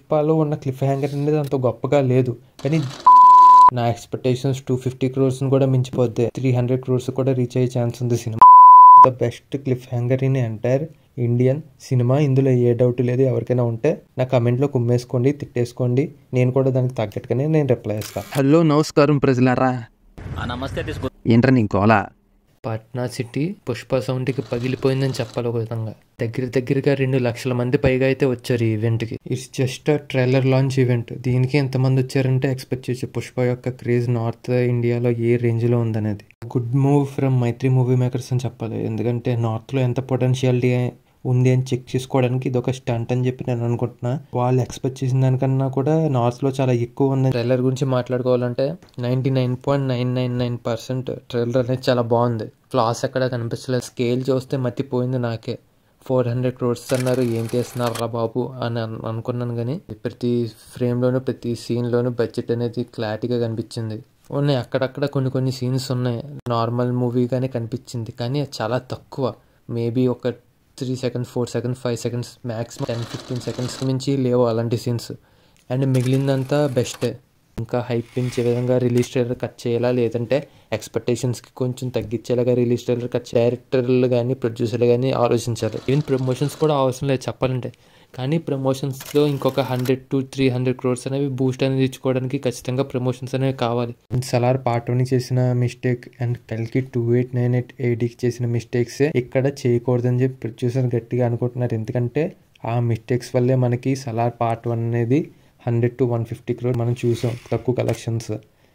పుష్పలో ఉన్న cliff hanger అనేది అంత గొప్పగా లేదు, కానీ నా ఎక్స్పెక్టేషన్స్ 250 crores కూడా మించిపోద్ది. 300 crores కూడా రీచ్ అయ్యే ఛాన్స్ ఉంది cinema. The best cliff hanger in entire Indian cinema, ఇందులో ఏ డౌట్ లేదు. ఎవరికైనా ఉంటే నా కమెంట్లో కుమ్మేసుకోండి, తిట్టేసుకోండి, నేను కూడా దానికి తగ్గట్టుగానే నేను రిప్లై ఇస్తాను. హలో నమస్కారం ప్రజలారా. నమస్తే. ఏంట్రా నీ గోలా? పాట్నా సిటీ పుష్ప సౌండ్కి పగిలిపోయిందని చెప్పాలి. ఒక విధంగా దగ్గరగా 2 లక్షల మంది పైగా అయితే వచ్చారు ఈ ఈవెంట్కి. It's just trailer launch event. దీనికి ఎంతమంది వచ్చారంటే ఎక్స్పెక్ట్ చేయొచ్చు పుష్ప యొక్క క్రేజ్ నార్త్ ఇండియాలో ఏ రేంజ్లో ఉందనేది. Good move from Mythri movie makers అని చెప్పాలి. ఎందుకంటే నార్త్లో ఎంత పొటెన్షియాలిటీ ఉంది అని చెక్ చేసుకోవడానికి ఇది ఒక స్టంట్ అని చెప్పి నేను అనుకుంటున్నా. వాళ్ళు ఎక్స్పెక్ట్ చేసిన దానికన్నా కూడా నార్త్లో చాలా ఎక్కువ ఉంది. ట్రైలర్ గురించి మాట్లాడుకోవాలంటే 99.999% ట్రైలర్ అనేది చాలా బాగుంది. ఫ్లాస్ ఎక్కడ కనిపించలేదు. స్కేల్ చూస్తే మతిపోయింది నాకే. 400 crores అన్నారు, ఏం చేస్తున్నారా బాబు అని అనుకున్నాను. కానీ ప్రతి ఫ్రేమ్లోనూ ప్రతి సీన్లోనూ బడ్జెట్ అనేది క్లారిటీగా కనిపించింది. ఉన్నాయి అక్కడక్కడ కొన్ని సీన్స్ ఉన్నాయి, నార్మల్ మూవీగానే కనిపించింది, కానీ చాలా తక్కువ. మేబీ ఒక 3 seconds 4 seconds 5 seconds maximum 10-15 seconds మించి లేవు అలాంటి సీన్స్. అండ్ మిగిలిందంతా బెస్టే. ఇంకా హైప్ పెంచే విధంగా రిలీజ్ ట్రైలర్ కట్ చేయాలా, లేదంటే ఎక్స్పెక్టేషన్స్కి కొంచెం తగ్గించేలాగా రిలీజ్ ట్రైలర్ కట్ డైరెక్టర్లు కానీ ప్రొడ్యూసర్లు కానీ ఆలోచించాలి. ఈవెన్ ప్రమోషన్స్ కూడా అవసరం లేదు చెప్పాలంటే. కానీ ప్రమోషన్స్లో ఇంకొక 100 to 300 crores అనేవి బూస్ట్ అనేది ఇచ్చుకోవడానికి ఖచ్చితంగా ప్రమోషన్స్ అనేవి కావాలి. సలార్ పార్ట్ 1 చేసిన మిస్టేక్ అండ్ కల్కి 2898 ADకి చేసిన మిస్టేక్స్ ఇక్కడ చేయకూడదని చెప్పి ప్రొడ్యూసర్ గట్టిగా అనుకుంటున్నారు. ఎందుకంటే ఆ మిస్టేక్స్ వల్లే మనకి సలార్ పార్ట్ 1 అనేది 100 to 150 crores మనం చూసాం తక్కువ కలెక్షన్స్.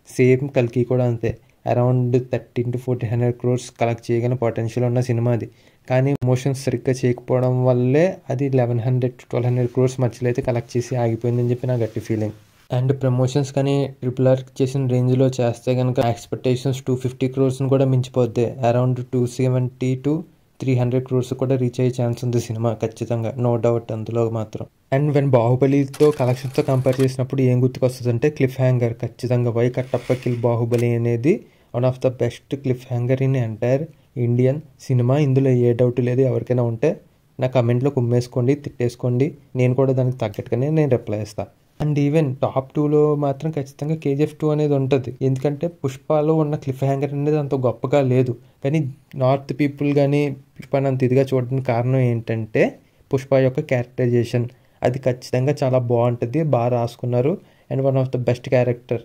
సేమ్ కల్కి కూడా అంతే, అరౌండ్ 1300 to 1400 crores కలెక్ట్ చేయగల పొటెన్షియల్ ఉన్న సినిమా అది. కానీ ప్రమోషన్స్ సరిగ్గా చేయకపోవడం వల్లే అది 1100 to 1200 crores మధ్యలో అయితే కలెక్ట్ చేసి ఆగిపోయిందని చెప్పి నా గట్టి ఫీలింగ్. అండ్ ప్రమోషన్స్ కానీ RRR చేసిన రేంజ్లో చేస్తే కనుక ఎక్స్పెక్టేషన్స్ 250 crores కూడా మించిపోద్ది. అరౌండ్ 270 to 300 crores కూడా రీచ్ అయ్యే ఛాన్స్ ఉంది సినిమా ఖచ్చితంగా, నో డౌట్ అందులో మాత్రం. అండ్ వెన్ బాహుబలితో కలెక్షన్స్తో కంపేర్ చేసినప్పుడు ఏం గుర్తుకొస్తుందంటే క్లిఫ్ హ్యాంగర్. ఖచ్చితంగా వై కట్టప్ప కిల్ బాహుబలి అనేది one of the best cliff hanger in entire Indian cinema, ఇందులో ఏ డౌట్ లేదు. ఎవరికైనా ఉంటే నా కమెంట్లో కుమ్మేసుకోండి, తిట్టేసుకోండి, నేను కూడా దానికి తగ్గట్టుగానే నేను రిప్లై ఇస్తాను. అండ్ ఈవెన్ టాప్ 2లో మాత్రం ఖచ్చితంగా KGF 2 అనేది ఉంటుంది. ఎందుకంటే పుష్పలో ఉన్న క్లిఫ్ హ్యాంగర్ అనేది అంత గొప్పగా లేదు, కానీ నార్త్ పీపుల్ కానీ పుష్పని అంత ఇదిగా చూడడానికి కారణం ఏంటంటే పుష్ప యొక్క క్యారెక్టరైజేషన్. అది ఖచ్చితంగా చాలా బాగుంటుంది, బాగా రాసుకున్నారు. And one of the best character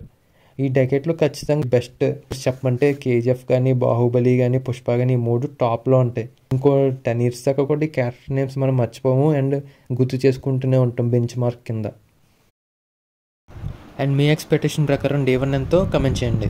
ఈ డెకేట్లో ఖచ్చితంగా బెస్ట్ చెప్పమంటే KGF కానీ బాహుబలి కానీ పుష్ప కానీ ఈ 3 టాప్లో ఉంటాయి. ఇంకో 10 years దాకా కూడా ఈ క్యారెక్టర్ నేమ్స్ మనం మర్చిపోము అండ్ గుర్తు చేసుకుంటూనే ఉంటాం బెంచ్ మార్క్ కింద. అండ్ మీ ఎక్స్పెక్టేషన్ ప్రకారం Day 1 ఎంతో కమెంట్ చేయండి.